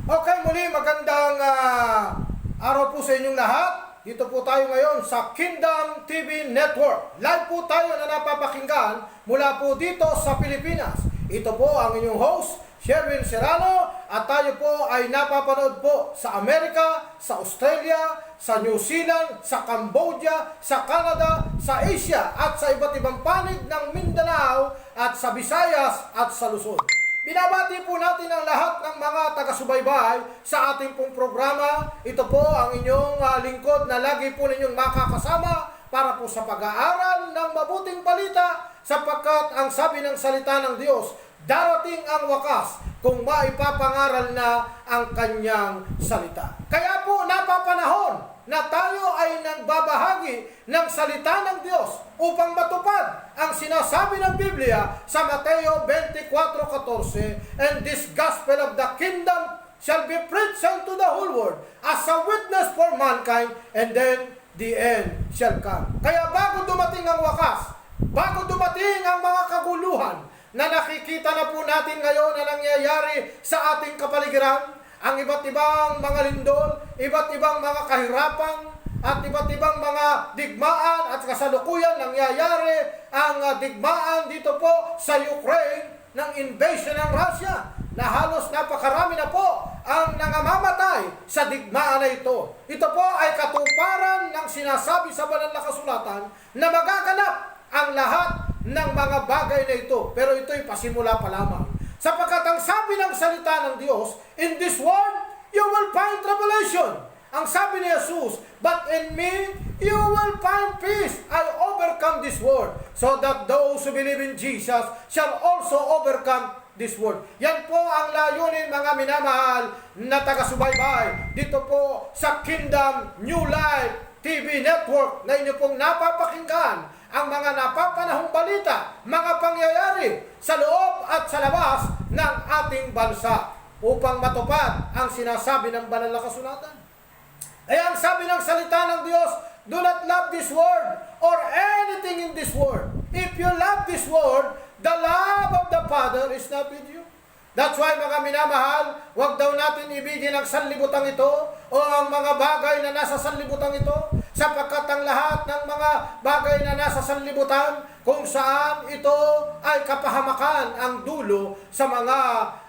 Okay, muli magandang araw po sa inyong lahat. Dito po tayo ngayon sa Kingdom TV Network. Live po tayo na napapakinggan mula po dito sa Pilipinas. Ito po ang inyong host, Sherwin Serrano, at tayo po ay napapanood po sa Amerika, sa Australia, sa New Zealand, sa Cambodia, sa Canada, sa Asia, at sa iba't ibang panig ng Mindanao, at sa Visayas, at sa Luzon. Binabati po natin ang lahat ng mga taga-subaybay sa ating pong programa. Ito po ang inyong lingkod na lagi po ninyong makakasama para po sa pag-aaral ng mabuting balita, sapagkat ang sabi ng salita ng Diyos, darating ang wakas kung maipapangaral na ang kanyang salita. Kaya po napapanahon na tayo ay nagbabahagi ng salita ng Diyos upang matupad ang sinasabi ng Biblia sa Mateo 24:14, and this gospel of the kingdom shall be preached unto the whole world as a witness for mankind, and then the end shall come. Kaya bago dumating ang wakas, bago dumating ang mga kaguluhan na nakikita na po natin ngayon na nangyayari sa ating kapaligiran, ang iba't ibang mga lindol, iba't ibang mga kahirapan, at iba't ibang mga digmaan, at kasalukuyan nangyayari ang digmaan dito po sa Ukraine ng invasion ng Russia, na halos napakarami na po ang nangamamatay sa digmaan na ito. Ito po ay katuparan ng sinasabi sa banal na kasulatan na magaganap ang lahat ng mga bagay na ito. Pero ito'y pasimula pa lamang. Sapagkat ang sabi ng salita ng Diyos, in this world, you will find tribulation. Ang sabi ni Jesus, but in me, you will find peace. I overcome this world, so that those who believe in Jesus shall also overcome this world. Yan po ang layunin, mga minamahal na taga-subaybay, dito po sa Kingdom New Life TV Network na inyo pong napapakinggan ang mga napapanahong balita, mga pangyayari sa loob at sa labas ng ating bansa upang matupad ang sinasabi ng banal na kasulatan. Ay ang sabi ng salita ng Diyos, do not love this world or anything in this world. If you love this world, the love of the Father is not with you. That's why, mga minamahal, huwag daw natin ibigin ang sanlibutan ito o ang mga bagay na nasa sanlibutan ito, sapagkat ang lahat ng mga bagay na nasa sanlibutan, kung saan ito ay kapahamakan ang dulo sa mga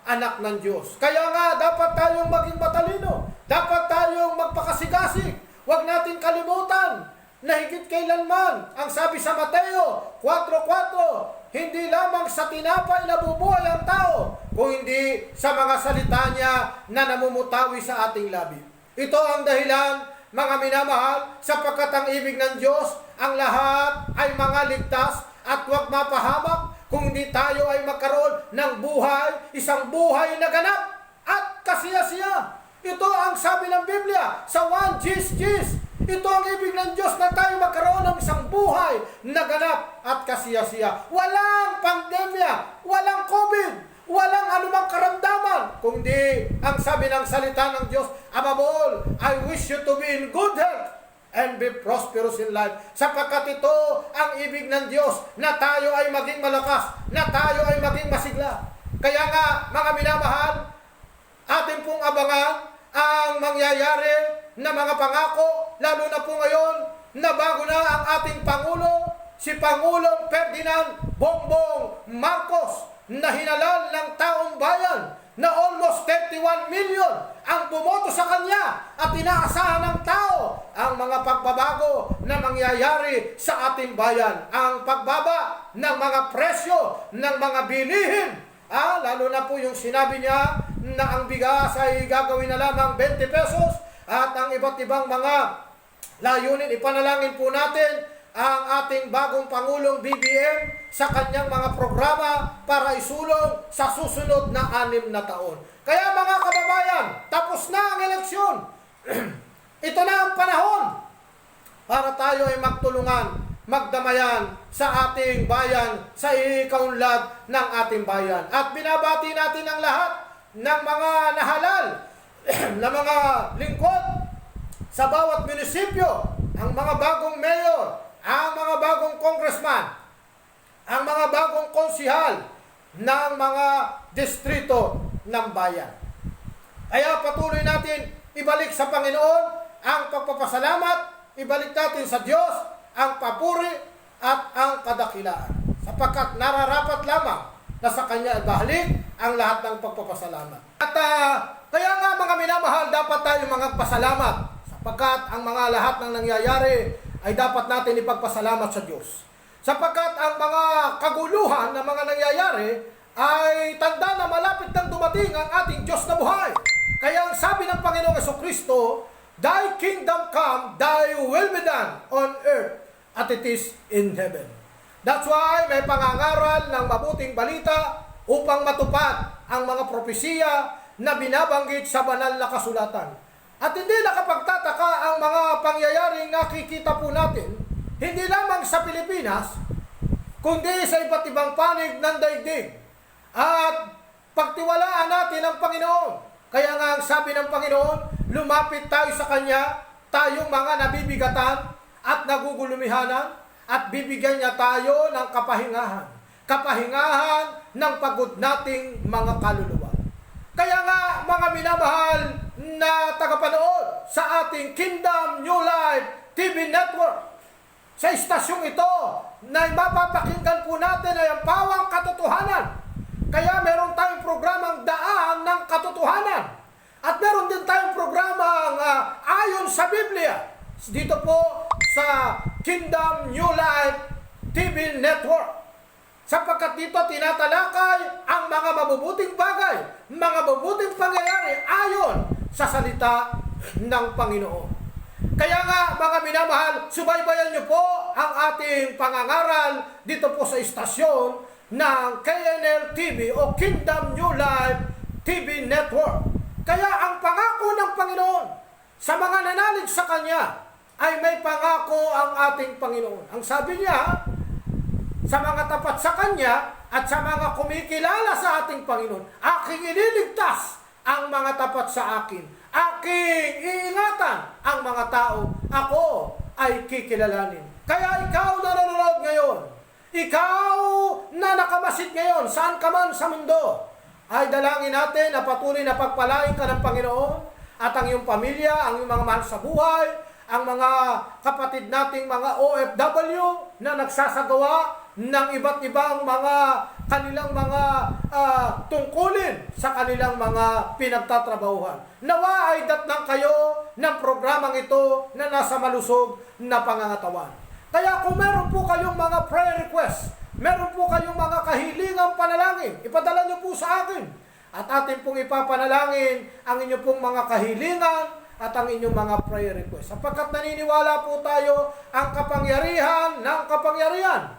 anak ng Diyos. Kaya nga, dapat tayong maging matalino, dapat tayong magpakasigasig, huwag natin kalimutan na higit kailanman, ang sabi sa Mateo 4:4, hindi lamang sa tinapay nabubuhay ang tao, kung hindi sa mga salita niya na namumutawi sa ating labi. Ito ang dahilan, mga minamahal, sapagkat ang ibig ng Diyos, ang lahat ay mga ligtas at huwag mapahamak, kung hindi tayo ay magkaroon ng buhay, isang buhay na ganap at kasiyasiya. Ito ang sabi ng Biblia sa 1 Gs. Ito ang ibig ng Diyos, na tayo magkaroon ng isang buhay na ganap at kasiyasiya. Walang pandemya, walang COVID, walang anumang karamdaman, kundi ang sabi ng salita ng Diyos, above all, I wish you to be in good health and be prosperous in life. Sapagkat ito ang ibig ng Diyos, na tayo ay maging malakas, na tayo ay maging masigla. Kaya nga, mga minamahal, atin pong abangan ang mangyayari na mga pangako, lalo na po ngayon na bago na ang ating Pangulo, si Pangulong Ferdinand Bongbong Marcos, na hinalal ng taong bayan na almost 31 million ang bumoto sa kanya, at inaasahan ng tao ang mga pagbabago na mangyayari sa ating bayan. Ang pagbaba ng mga presyo ng mga bilihin, lalo na po yung sinabi niya na ang bigas ay gagawin na lamang 20 pesos, at ang iba't ibang mga layunin. Ipanalangin po natin ang ating bagong Pangulong BBM sa kanyang mga programa para isulong sa susunod na 6 na taon. Kaya mga kababayan, tapos na ang eleksyon. Ito na ang panahon para tayo ay magtulungan, magdamayan sa ating bayan, sa ikaunlad ng ating bayan. At binabati natin ang lahat ng mga nahalal na mga lingkod sa bawat munisipyo, ang mga bagong mayor, ang mga bagong congressman, ang mga bagong konsihal ng mga distrito ng bayan. Kaya patuloy natin ibalik sa Panginoon ang pagpapasalamat, ibalik natin sa Diyos ang papuri at ang kadakilaan. Sapagkat nararapat lamang na sa Kanya ibahalik ang lahat ng pagpapasalamat. At kaya nga mga minamahal, dapat tayo magpasalamat sapagkat ang mga lahat ng nangyayari ay dapat natin ipagpasalamat sa Diyos. Sapagkat ang mga kaguluhan na mga nangyayari ay tanda na malapit nang dumating ang ating Diyos na buhay. Kaya ang sabi ng Panginoong Jesucristo, Thy kingdom come, Thy will be done on earth as it is in heaven. That's why may pangangaral ng mabuting balita upang matupad ang mga propesiya na binabanggit sa banal na kasulatan. At hindi nakapagtataka ang mga pangyayaring nakikita po natin, hindi lamang sa Pilipinas, kundi sa iba't ibang panig ng daigdig. At pagtiwalaan natin ang Panginoon. Kaya nga ang sabi ng Panginoon, lumapit tayo sa Kanya, tayong mga nabibigatan at nagugulumihanan, at bibigyan niya tayo ng kapahingahan. Kapahingahan ng pagod nating mga kaluluwa. Kaya nga mga minamahal na tagapanood sa ating Kingdom New Life TV Network, sa istasyong ito na mapapakinggan po natin ay ang pawang katotohanan. Kaya meron tayong programang Daan ng Katotohanan. At meron din tayong programang Ayon sa Biblia. Dito po sa Kingdom New Life TV Network. Sapagkat dito tinatalakay ang mga mabubuting bagay, mga mabubuting pangyayari ayon sa salita ng Panginoon. Kaya nga mga minamahal, subaybayan niyo po ang ating pangangaral dito po sa istasyon ng KNL TV o Kingdom New Life TV Network. Kaya ang pangako ng Panginoon sa mga nanalig sa Kanya ay may pangako ang ating Panginoon. Ang sabi niya, sa mga tapat sa Kanya at sa mga kumikilala sa ating Panginoon, aking ililigtas ang mga tapat sa akin. Aking iingatan ang mga tao. Ako ay kikilalanin. Kaya ikaw na nanonood ngayon, ikaw na nakamasid ngayon, saan ka man sa mundo, ay dalangin natin na patuloy na pagpalain ka ng Panginoon at ang iyong pamilya, ang iyong mga mahal sa buhay, ang mga kapatid nating mga OFW na nagsasagawa ng iba't ibang mga kanilang mga tungkulin sa kanilang mga pinagtatrabahuhan. Nawa ay datnang kayo ng programang ito na nasa malusog na pangangatawan. Kaya kung meron po kayong mga prayer requests, meron po kayong mga kahilingang panalangin, ipadala niyo po sa akin. At atin pong ipapanalangin ang inyong pong mga kahilingan at ang inyong mga prayer requests. Sapagkat naniniwala po tayo ang kapangyarihan ng kapangyarihan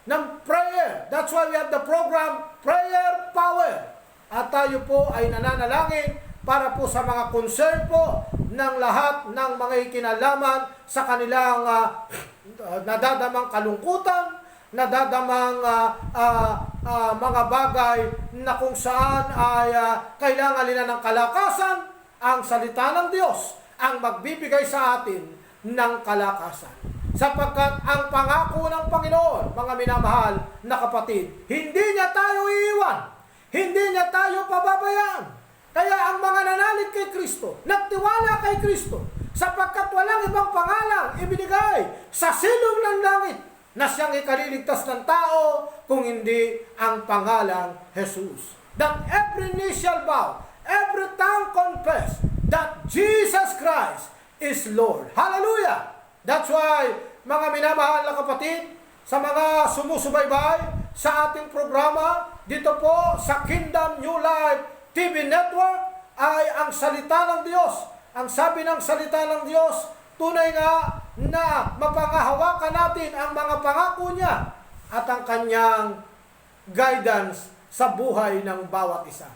ng prayer. That's why we have the program Prayer Power. At tayo po ay nananalangin para po sa mga concern po ng lahat ng mga ikinalaman sa kanilang nadadamang kalungkutan, nadadamang mga bagay na kung saan ay kailangan nila ng kalakasan. Ang salita ng Diyos ang magbibigay sa atin ng kalakasan. Sapagkat ang pangako ng Panginoon, mga minamahal na kapatid, hindi niya tayo iiwan, hindi niya tayo pababayaan. Kaya ang mga nanalig kay Kristo, nagtiwala kay Kristo, sapagkat walang ibang pangalan ibinigay sa silong ng langit na siyang ikaliligtas ng tao kung hindi ang pangalang Jesus. That every knee shall bow, every tongue confess that Jesus Christ is Lord. Hallelujah! That's why, mga minamahal na kapatid, sa mga sumusubaybay sa ating programa, dito po sa Kingdom New Life TV Network, ay ang salita ng Diyos. Ang sabi ng salita ng Diyos, tunay nga na mapangahawakan natin ang mga pangako niya at ang kanyang guidance sa buhay ng bawat isa.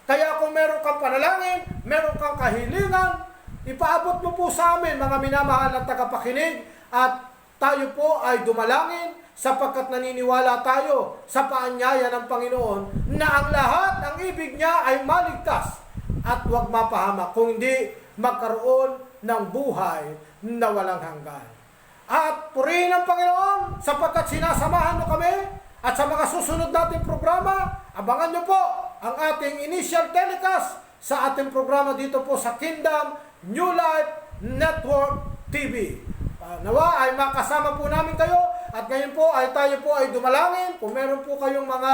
Kaya kung meron kang panalangin, meron kang kahilingan, ipaabot mo po sa amin, mga minamahal na tagapakinig, at tayo po ay dumalangin sapagkat naniniwala tayo sa paanyaya ng Panginoon na ang lahat ng ibig niya ay maligtas at huwag mapahamak, kung hindi magkaroon ng buhay na walang hanggan. At purihin ang Panginoon sapagkat sinasamahan mo kami, at sa mga susunod nating programa, abangan nyo po ang ating initial telecast sa ating programa dito po sa Kingdom New Life Network TV. Nawa ay makasama po namin kayo at ngayon po ay tayo po ay dumalangin. Kung meron po kayong mga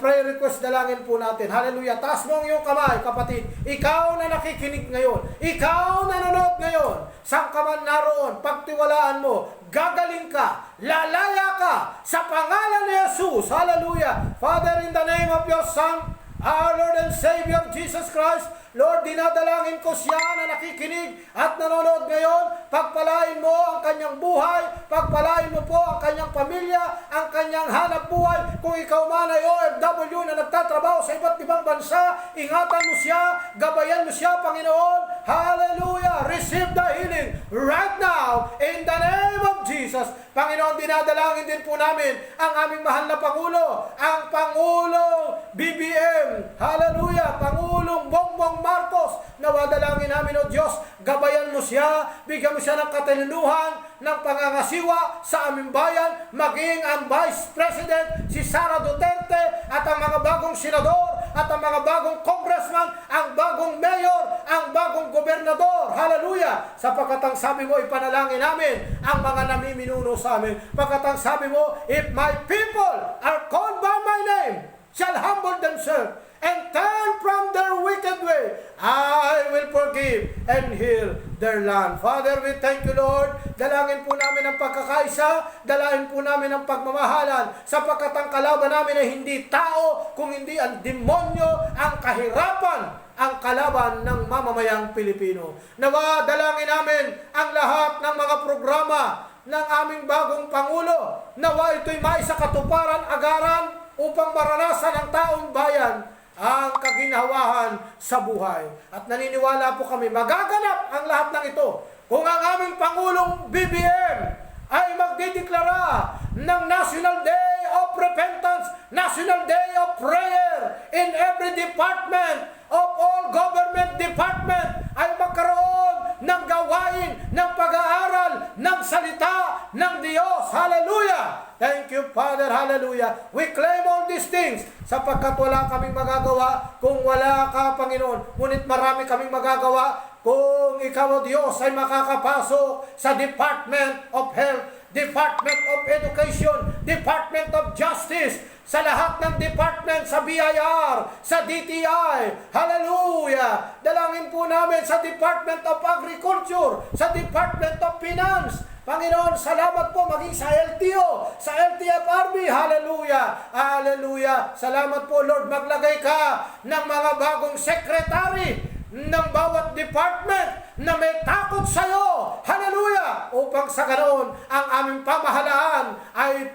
prayer request, dalangin po natin. Hallelujah. Taas mo ang iyong kamay, kapatid. Ikaw na nakikinig ngayon. Ikaw na nanonood ngayon. Saan ka man naroon, pagtiwalaan mo, gagaling ka, lalaya ka sa pangalan ni Jesus. Hallelujah. Father, in the name of your Son, our Lord and Savior Jesus Christ, Lord, dinadalangin ko siya na nakikinig at nanonood ngayon. Pagpalain mo ang kanyang buhay, pagpalain mo po ang kanyang pamilya, ang kanyang hanap buhay. Kung ikaw man ay OFW na nagtatrabaho sa iba't ibang bansa, ingatan mo siya, gabayan mo siya, Panginoon. Hallelujah! Receive the healing right now in the name of Jesus. Panginoon, dinadalangin din po namin ang aming mahal na Pangulo, ang Pangulong BBM. Hallelujah! Pangulong Bongbong Marcos, nawadalangin namin, O Diyos, gabayan mo siya, bigyan mo siya ng katalinuhan, ng pangangasiwa sa aming bayan, maging ang Vice President, si Sara Duterte, at ang mga bagong senador, at ang mga bagong congressman, ang bagong mayor, ang bagong gobernador. Hallelujah! Sapagkat ang sabi mo, ipanalangin namin ang mga namiminuno sa amin. Pagkat ang sabi mo, if my people are called by my name, shall humble themselves, and turn from their wicked way, I will forgive and heal their land. Father, we thank you, Lord. Dalangin po namin ang pagkakaisa, dalangin po namin ang pagmamahalan, sapagkat ang kalaban namin ay hindi tao, kung hindi ang demonyo, ang kahirapan, ang kalaban ng mamamayang Pilipino. Nawa, dalangin namin ang lahat ng mga programa ng aming bagong Pangulo. Nawa, ito'y maisakatuparan, agaran, upang maranasan ng taong bayan ang kaginhawahan sa buhay. At naniniwala po kami, magaganap ang lahat ng ito kung ang aming Pangulong BBM ay magdideklara ng National Day of Repentance, National Day of Prayer in every department of all government department, ay magkaroon ng gawain, ng pag-aaral, ng salita ng Diyos. Hallelujah! Thank you, Father. Hallelujah. We claim all these things sapagkat wala kaming magagawa kung wala ka, Panginoon. Ngunit marami kaming magagawa kung ikaw, o Diyos, ay makakapasok sa Department of Health, Department of Education, Department of Justice, sa lahat ng department, sa BIR, sa DTI. Hallelujah! Dalangin po namin sa Department of Agriculture, sa Department of Finance. Panginoon, salamat po maging sa LTO, sa LTFRB. Hallelujah! Hallelujah! Salamat po, Lord. Maglagay ka ng mga bagong secretary ng bawat department na may takot sa iyo. Hallelujah! Upang sa ganoon, ang aming pamahalaan ay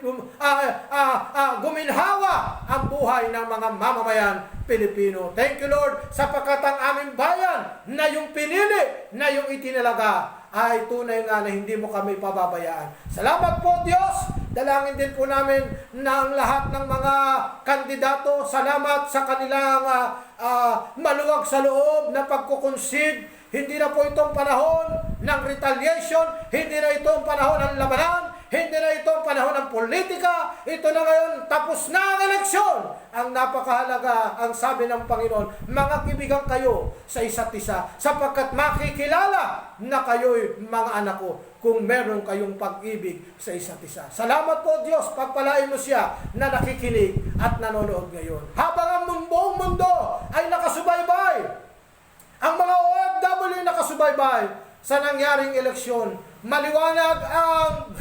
guminhawa ang buhay ng mga mamamayan Pilipino. Thank you, Lord, sapagkat ang aming bayan na yung pinili, na yung itinalaga, ay tunay nga na hindi mo kami pababayaan. Salamat po, Diyos. Dalangin din po namin na ang lahat ng mga kandidato, salamat sa kanilang maluwag sa loob na pagkukonsid. Hindi na po itong panahon ng retaliation, hindi na itong panahon ng labanan, hindi na itong panahon ng politika. Ito na ngayon, tapos na ang eleksyon. Ang napakahalaga, ang sabi ng Panginoon, mga kaibigan kayo sa isa't isa, sapagkat makikilala na kayo'y mga anak ko kung meron kayong pag-ibig sa isa't isa. Salamat po, Diyos, pagpalain mo siya na nakikinig at nanonood ngayon. Habang ang buong mundo ay nakasubaybay, ang mga OFW nakasubaybay sa nangyaring eleksyon, maliwanag ang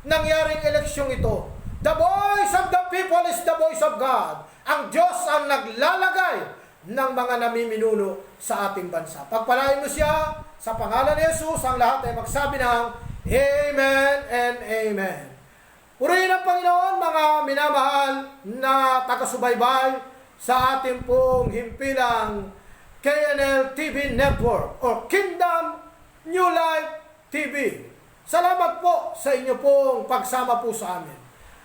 nangyaring eleksyong ito. The voice of the people is the voice of God. Ang Diyos ang naglalagay ng mga namiminuno sa ating bansa. Pagpalain mo siya sa pangalan ni Jesus, ang lahat ay magsabi ng Amen and Amen. Purihin ang Panginoon, mga minamahal na taga-subaybay sa ating pong himpilang KNL TV Network or Kingdom New Life TV. Salamat po sa inyo pong pagsama po sa amin.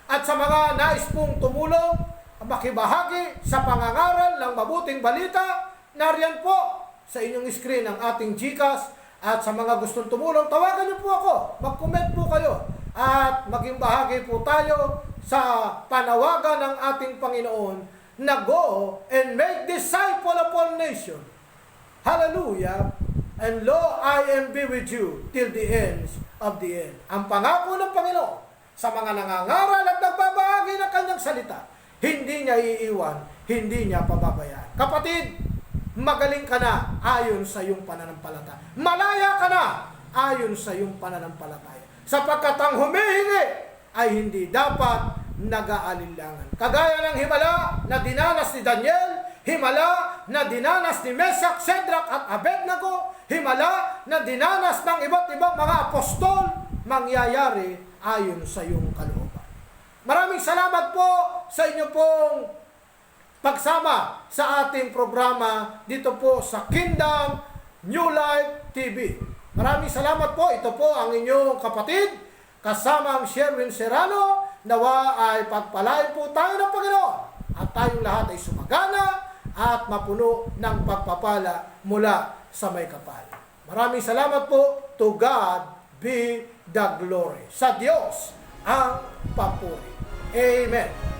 At sa mga nais pong tumulong, makibahagi sa pangangaral ng mabuting balita, nariyan po sa inyong screen ang ating GCash. At sa mga gustong tumulong, tawagan niyo po ako, mag-comment po kayo, at maging bahagi po tayo sa panawagan ng ating Panginoon na go and make disciple of all nations, Hallelujah. And lo, I am be with you till the ends of the end. Ang pangako ng Panginoon sa mga nangangaral at nagbabahagi ng kanyang salita, hindi niya iiwan, hindi niya pababayaan. Kapatid, magaling ka na ayon sa iyong pananampalataya. Malaya ka na ayon sa iyong pananampalataya. Sapagkat ang humihingi ay hindi dapat nag-aalinlangan. Kagaya ng himala na dinanas ni Daniel, himala na dinanas ni Mesak, Shadrach at Abednego, himala na dinanas ng iba't ibang mga apostol, mangyayari ayon sa iyong kalooban. Maraming salamat po sa inyo pong pagsama sa ating programa dito po sa Kingdom New Life TV. Maraming salamat po. Ito po ang inyong kapatid, kasamang Sherwin Serrano. Nawa ay pagpalain po tayo ng Panginoon at tayong lahat ay sumagana at mapuno ng pagpapala mula sa may kapal. Maraming salamat po. To God be the glory. Sa Diyos ang papuri. Amen.